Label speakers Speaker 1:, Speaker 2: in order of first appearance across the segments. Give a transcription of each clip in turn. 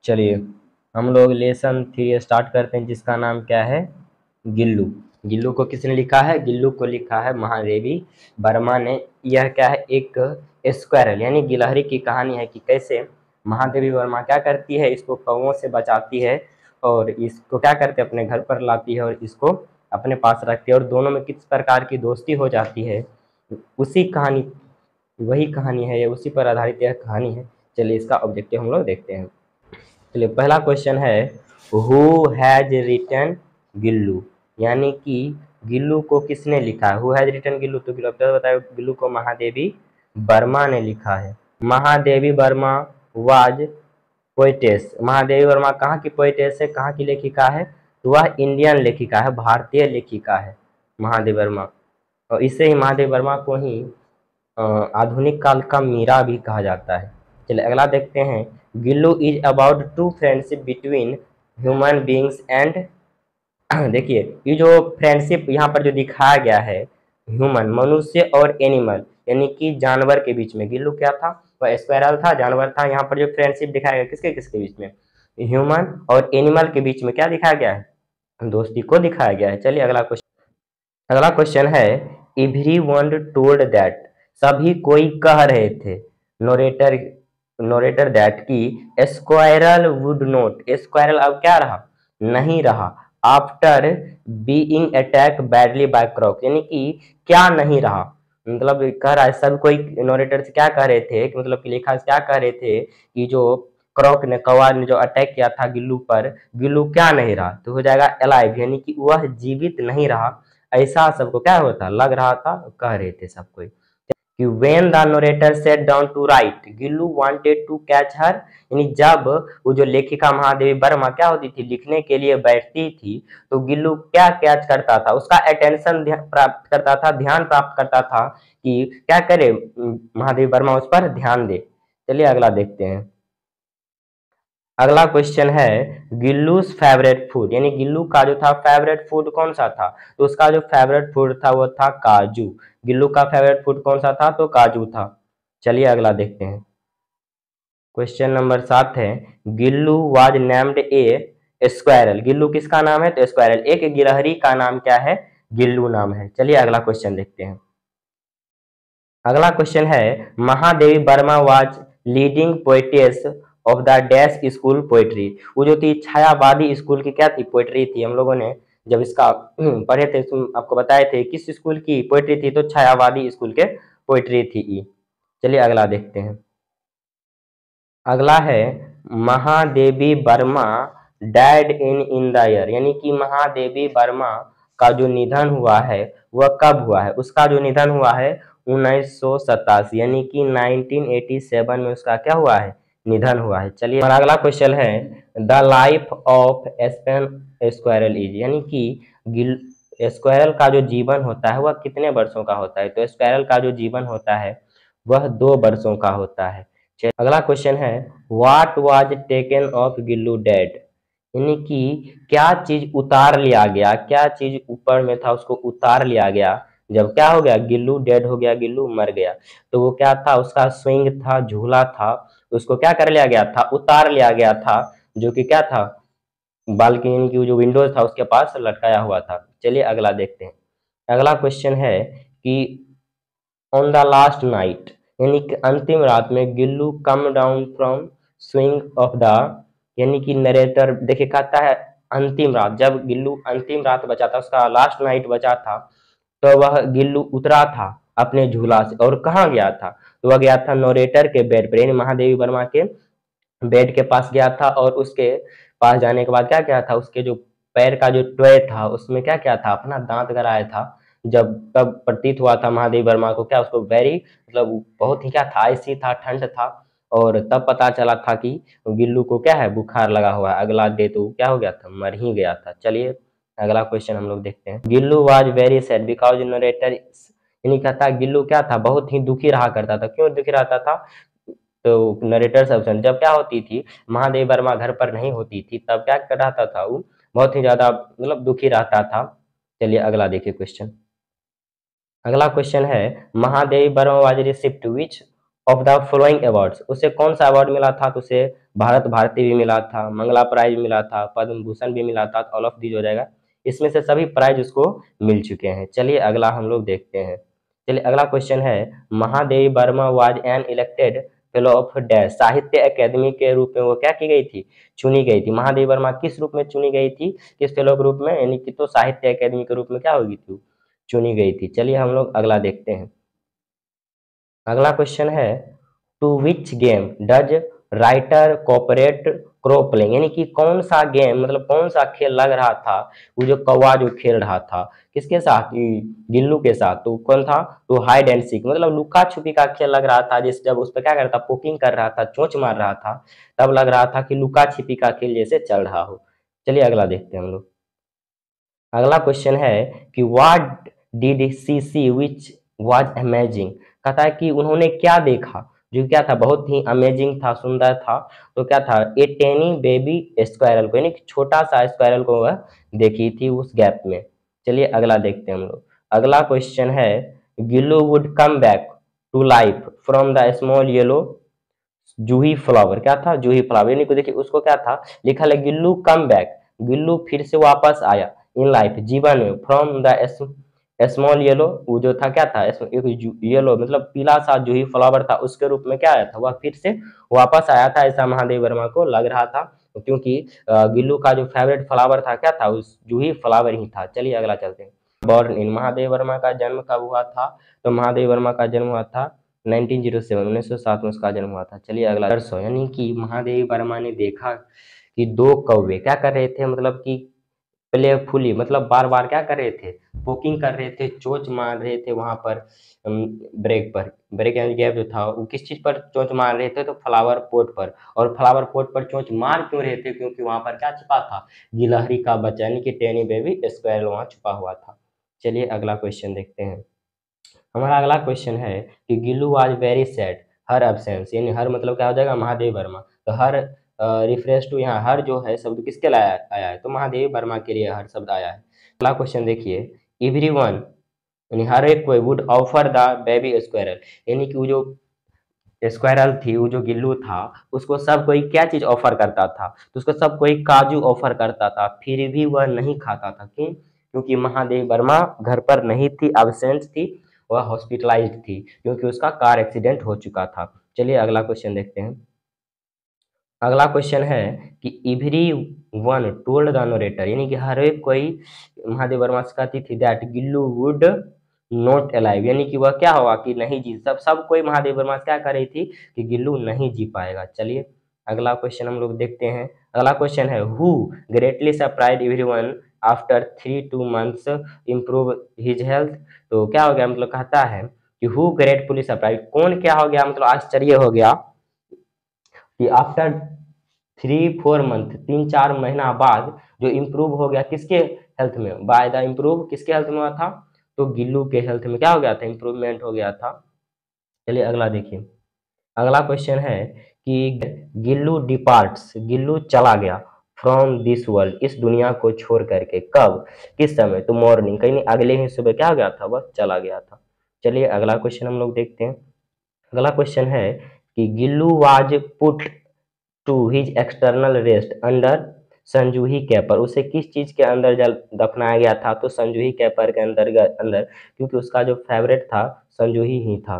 Speaker 1: चलिए हम लोग लेसन 3 स्टार्ट करते हैं, जिसका नाम क्या है, गिल्लू। गिल्लू को किसने लिखा है? गिल्लू को लिखा है महादेवी वर्मा ने। यह क्या है, एक स्क्वायरल यानी गिलहरी की कहानी है कि कैसे महादेवी वर्मा क्या करती है, इसको कौवों से बचाती है और इसको क्या करते अपने घर पर लाती है और इसको अपने पास रखती है और दोनों में किस प्रकार की दोस्ती हो जाती है, उसी कहानी, वही कहानी है, ये उसी पर आधारित यह कहानी है। चलिए इसका ऑब्जेक्टिव हम लोग देखते हैं। चलिए पहला क्वेश्चन है, हु हैज रिटन गिल्लू, यानी कि गिल्लू को किसने लिखा है? हु हैज रिटन गिल्लू, तो बताओ, गिल्लू को महादेवी वर्मा ने लिखा है। Mahadevi Varma was poetess. महादेवी वर्मा कहाँ की पोइटेस है, कहाँ की लेखिका है? तो वह इंडियन लेखिका है, भारतीय लेखिका है महादेवी वर्मा। और इससे ही महादेवी वर्मा को ही आधुनिक काल का मीरा भी कहा जाता है। चलिए अगला देखते हैं, Gillu is about true friendship between human beings and देखिए ये जो फ्रेंडशिप यहाँ पर जो दिखाया गया है, ह्यूमन मनुष्य और एनिमल यानी कि जानवर के बीच में, गिल्लू क्या था, वह स्क्वायरल था, जानवर था। यहाँ पर जो फ्रेंडशिप दिखाया गया किसके किसके बीच में, ह्यूमन और एनिमल के बीच में क्या दिखाया गया है, दोस्ती को दिखाया गया है। चलिए अगला क्वेश्चन है, एवरीवन टोल्ड दैट, सभी कोई कह रहे थे, नोरेटर दैट की स्क्वायरल वुड नोट, स्क्वायरल अब क्या रहा, नहीं रहा, after being attack badly by crow, यानी कि क्या नहीं रहा, मतलब कह रहा है सब कोई नोरेटर से क्या कह रहे थे कि मतलब कि लेखा क्या कह रहे थे कि जो क्रॉक ने, कौवा ने जो अटैक किया था गिल्लू पर, गिल्लू क्या नहीं रहा, तो हो जाएगा अलाइव, यानी कि वह जीवित नहीं रहा, ऐसा सबको क्या होता लग रहा था, कह रहे थे सब कोई कि when the narrator sat down to write, Gillu wanted to catch her, यानी जब वो जो लेखिका महादेवी वर्मा क्या होती थी, लिखने के लिए बैठती थी, तो गिल्लू क्या कैच करता था, उसका अटेंशन प्राप्त करता था, ध्यान प्राप्त करता था कि क्या करे महादेवी वर्मा उस पर ध्यान दे। चलिए अगला देखते हैं। अगला क्वेश्चन है, गिल्लूस फेवरेट फूड, यानी गिल्लू का जो था फेवरेट फूड कौन सा था, तो उसका जो फेवरेट फूड था वो था काजू। गिल्लू का फेवरेट फूड कौन सा था, तो काजू था। चलिए अगला देखते हैं। क्वेश्चन नंबर 7 है, Gillu was named a squirrel, Gillu किसका नाम है, तो स्क्वायरल, एक गिलहरी का नाम क्या है, गिल्लू नाम है। चलिए अगला क्वेश्चन देखते हैं। अगला क्वेश्चन है, Mahadevi Varma was leading poetess of the dash school poetry, वो जो थी छायावादी स्कूल की क्या थी, पोएट्री थी। हम लोगों ने जब इसका पढ़े थे, आपको बताए थे किस स्कूल की पोएट्री थी, तो छायावादी स्कूल के पोएट्री थी। चलिए अगला देखते हैं। अगला है, Mahadevi Verma dad in the year, यानी कि महादेवी वर्मा का जो निधन हुआ है वह कब हुआ है, उसका जो निधन हुआ है 1987, यानी कि 1987 में उसका क्या हुआ है, निधन हुआ है। चलिए हमारा अगला क्वेश्चन है, the life of aspen squirrel is, यानी कि स्क्वायरल का जो जीवन होता है वह कितने वर्षों का होता है, तो स्क्वायरल का जो जीवन होता है वह 2 वर्षों का होता है। अगला क्वेश्चन है, what was taken of Gillu dead, यानी कि क्या चीज उतार लिया गया, क्या चीज ऊपर में था उसको उतार लिया गया, जब क्या हो गया, गिल्लू डेड हो गया, गिल्लू मर गया, तो वो क्या था, उसका स्विंग था, झूला था, उसको क्या कर लिया गया था, उतार लिया गया था, जो कि क्या था, बालकनी की जो विंडोज था उसके पास लटकाया हुआ था। चलिए अगला देखते हैं। अगला क्वेश्चन है कि ऑन द लास्ट नाइट, यानी कि अंतिम रात में Gillu come down from swing of the, यानी कि नरेटर देखिए कहता है अंतिम रात, जब गिल्लू अंतिम रात बचा था, उसका लास्ट नाइट बचा था, तो वह गिल्लू उतरा था अपने झूला से और कहाँ गया था, तो वह गया था नोरेटर के बेड पर, यानी महादेवी वर्मा के बेड के पास गया था और उसके पास जाने के बाद क्या क्या था, उसके जो पैर का जो टॉय था उसमें क्या क्या था, अपना दांत गड़ाया था। जब तब प्रतीत हुआ था महादेवी वर्मा को क्या, उसको वेरी मतलब बहुत ही क्या था, आइसी था, ठंड था, और तब पता चला था कि गिल्लू को क्या है, बुखार लगा हुआ है, अगला डे तो क्या हो गया था, मर ही गया था। चलिए अगला क्वेश्चन हम लोग देखते हैं। Gillu was very sad because narrator, यानी कहता गिल्लू क्या था, बहुत ही दुखी रहा करता था, क्यों दुखी रहता था, तो नरेटर्स ऑप्शन, जब क्या होती थी महादेवी वर्मा घर पर नहीं होती थी तब क्या कर रहता था वो, बहुत ही ज्यादा मतलब दुखी रहता था। चलिए अगला देखिए क्वेश्चन। अगला क्वेश्चन है, Mahadevi Varma was receipt which of the following awards, उसे कौन सा अवार्ड मिला था? तो उसे भारत भारती भी मिला था, मंगला प्राइज मिला था, पद्म भूषण भी मिला था, ऑल ऑफ दीज हो जाएगा। इसमें से सभी प्राइज उसको मिल चुके हैं। चलिए अगला हम लोग देखते हैं। चलिए अगला क्वेश्चन है, Mahadevi Varma was an elected fellow of dash, साहित्य अकेदमी के रूप में वो क्या की गई थी? चुनी गई थी। महादेवी वर्मा किस रूप में चुनी गई थी? किस फेलो के रूप में? यानी कि तो साहित्य अकेदमी के रूप में क्या होगी थी? चुनी गई थी। चलिए हम लोग अगला देखते हैं। अगला क्वेश्चन है, to which game does writer cooperate क्रोपलिंग, यानी कि कौन सा गेम, मतलब कौन सा खेल लग रहा था, वो जो कौवा जो खेल रहा था किसके साथ? गिल्लू के साथ। तो कौन था? तो हाइड एंड सीक, मतलब लुका छुपी का खेल लग रहा था। जिस जब उस पर क्या कर रहा था, पोकिंग कर रहा था, चोंच मार रहा था, तब लग रहा था कि लुका छिपी का खेल जैसे चल रहा हो। चलिए अगला देखते हैं हम लोग। अगला क्वेश्चन है कि what did she see which was amazing, कहता है कि उन्होंने क्या देखा जो क्या था, बहुत ही अमेजिंग था, सुंदर था। तो क्या था? ए टेनी बेबी स्क्वायरल को, यानी कि छोटा सा स्क्वायरल को वह देखी थी उस गैप में। चलिए अगला देखते हैं हम लोग। अगला क्वेश्चन है, Gillu would come back to life from the small yellow juhi flower, क्या था? जूही फ्लावर, यानी कि देखिए उसको क्या था, लिखा है गिल्लू कम बैक, गिल्लू फिर से वापस आया इन लाइफ, जीवन में, फ्रॉम द स्मॉल येलो, वो जो था क्या था, येलो मतलब पीला सा जूही फ्लावर था, उसके रूप में क्या आया था, वह फिर से वापस आया था, ऐसा महादेव वर्मा को लग रहा था, क्योंकि गिल्लू का जो फेवरेट फ्लावर था क्या था, उस जूही फ्लावर ही था। चलिए अगला चलते हैं। बॉर्न इन, महादेव वर्मा का जन्म कब हुआ था? तो महादेव वर्मा का जन्म हुआ था 1907, 1907 में उसका जन्म हुआ था। चलिए अगला, यानी कि महादेवी वर्मा ने देखा कि दो कौवे क्या कर रहे थे, मतलब कि प्लेफुली, मतलब बार बार क्या कर रहे थे, पोकिंग कर रहे थे, चोंच मार रहे थे वहां पर, ब्रेक पर, ब्रेक एंड गैप जो था वो किस चीज पर चोंच मार रहे थे? तो फ्लावर पोट पर। और फ्लावर पोट पर चोंच मार क्यों रहे थे? क्योंकि वहां पर क्या छुपा था? गिलहरी का बच्चा, यानी कि टेनी बेबी स्क्वायरल वहां छुपा हुआ था। चलिए अगला क्वेश्चन देखते हैं। हमारा अगला क्वेश्चन है कि Gillu was very sad her absence, यानी हर मतलब क्या हो जाएगा? महादेव वर्मा। तो हर रिफरेंस टू, यहाँ हर जो है शब्द किसके लिए आया है? तो महादेव वर्मा के लिए हर शब्द आया है। अगला क्वेश्चन देखिए, एवरीवन, यानी हर एक कोई, would offer the baby squirrel, यानी कि वो जो स्क्वायरल थी, वो जो गिल्लू था, उसको सब कोई क्या चीज ऑफर करता था? तो उसको सब कोई काजू ऑफर करता था, फिर भी वह नहीं खाता था। क्यों? क्योंकि महादेव वर्मा घर पर नहीं थी, एब्सेंट थी, वह हॉस्पिटलाइज्ड थी, क्योंकि उसका कार एक्सीडेंट हो चुका था। चलिए अगला क्वेश्चन देखते हैं। अगला क्वेश्चन है कि एवरी वन टोल्ड द नोरेटर, यानी कि हर एक कोई महादेव वर्मा से कहती थी that Gillu would not alive, यानी कि वह क्या होगा कि नहीं जी, सब कोई महादेव वर्मा से क्या कर रही थी कि गिल्लू नहीं जी पाएगा। चलिए अगला क्वेश्चन हम लोग देखते हैं। अगला क्वेश्चन है, who greatly surprise everyone after 3-2 months improve his health, तो क्या हो गया, मतलब कहता है कि हु ग्रेटफुली सरप्राइज, कौन क्या हो गया, मतलब आश्चर्य हो गया कि आफ्टर 3-4 month, 3-4 महीना बाद जो इम्प्रूव हो गया किसके हेल्थ में, बाय द इम्प्रूव किसके हेल्थ में हुआ था? तो गिल्लू के हेल्थ में क्या हो गया था, इम्प्रूवमेंट हो गया था। चलिए अगला देखिए। अगला क्वेश्चन है कि गिल्लू डिपार्ट्स, गिल्लू चला गया फ्रॉम दिस वर्ल्ड, इस दुनिया को छोड़ करके, कब, किस समय? तो मॉर्निंग, कहीं नहीं, अगले ही सुबह क्या हो गया था, वह चला गया था। चलिए अगला क्वेश्चन हम लोग देखते हैं। अगला क्वेश्चन है कि Gillu was put to his external rest under sonjuhi creeper, उसे किस चीज के अंदर जल दफनाया गया था? तो संजूही कैपर के अंदर, क्योंकि उसका जो फेवरेट था संजूही ही था।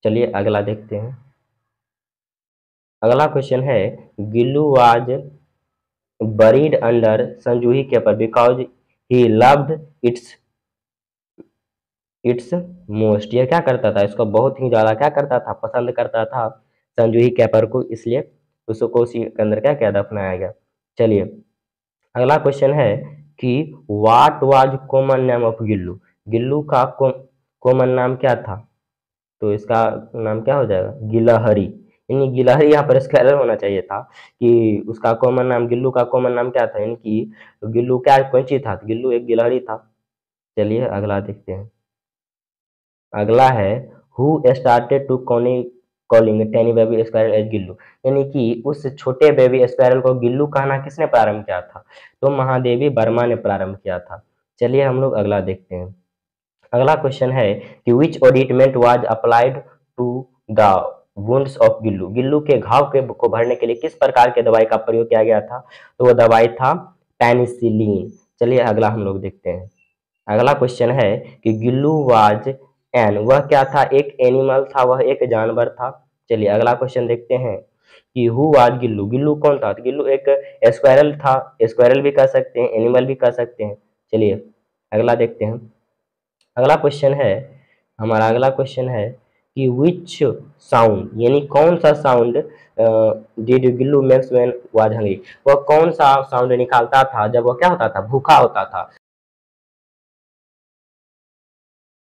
Speaker 1: चलिए अगला देखते हैं। अगला क्वेश्चन है, Gillu was buried under sonjuhi creeper because he loved its its most, यह क्या करता था, इसको बहुत ही ज्यादा क्या करता था, पसंद करता था संजूही कैपर को, इसलिए उसको उसी के अंदर क्या क्या दफनाया गया। चलिए अगला क्वेश्चन है कि what was common name of Gillu, Gillu का कॉमन नाम क्या था? तो इसका नाम क्या हो जाएगा, गिलहरी, यानी गिलहरी यहाँ पर स्क्वायर होना चाहिए था कि उसका कॉमन नाम, गिल्लू का कॉमन नाम क्या था, यानी कि गिल्लू क्या कौन चीज था, गिल्लू एक गिलहरी था। चलिए अगला देखते हैं। अगला है, who started to calling tiny baby squirrel as Gillu, यानी कि उस छोटे बेबी स्क्वायरल को गिल्लू कहना किसने प्रारंभ किया था? तो महादेवी वर्मा ने प्रारंभ किया था। चलिए हम लोग अगला देखते हैं। अगला क्वेश्चन है कि which ointment was applied to the wounds of Gillu, Gillu के घाव के को भरने के लिए किस प्रकार के दवाई का प्रयोग किया गया था? तो वो दवाई था पेनिसिलिन। चलिए अगला हम लोग देखते हैं। अगला क्वेश्चन है कि गिल्लू वाज एन, वह क्या था? एक एनिमल था, वह एक जानवर था। चलिए अगला क्वेश्चन देखते हैं कि हु वाज गिल्लू, गिल्लू कौन था? तो गिल्लू एक स्क्वायरल था, स्क्वायरल भी कह सकते हैं, एनिमल भी कह सकते हैं। चलिए अगला देखते हैं। अगला क्वेश्चन है, हमारा अगला क्वेश्चन है कि विच साउंड, यानी कौन सा sound did Gillu makes when was hungry, वह कौन सा साउंड निकालता था जब वह क्या होता था? भूखा होता था।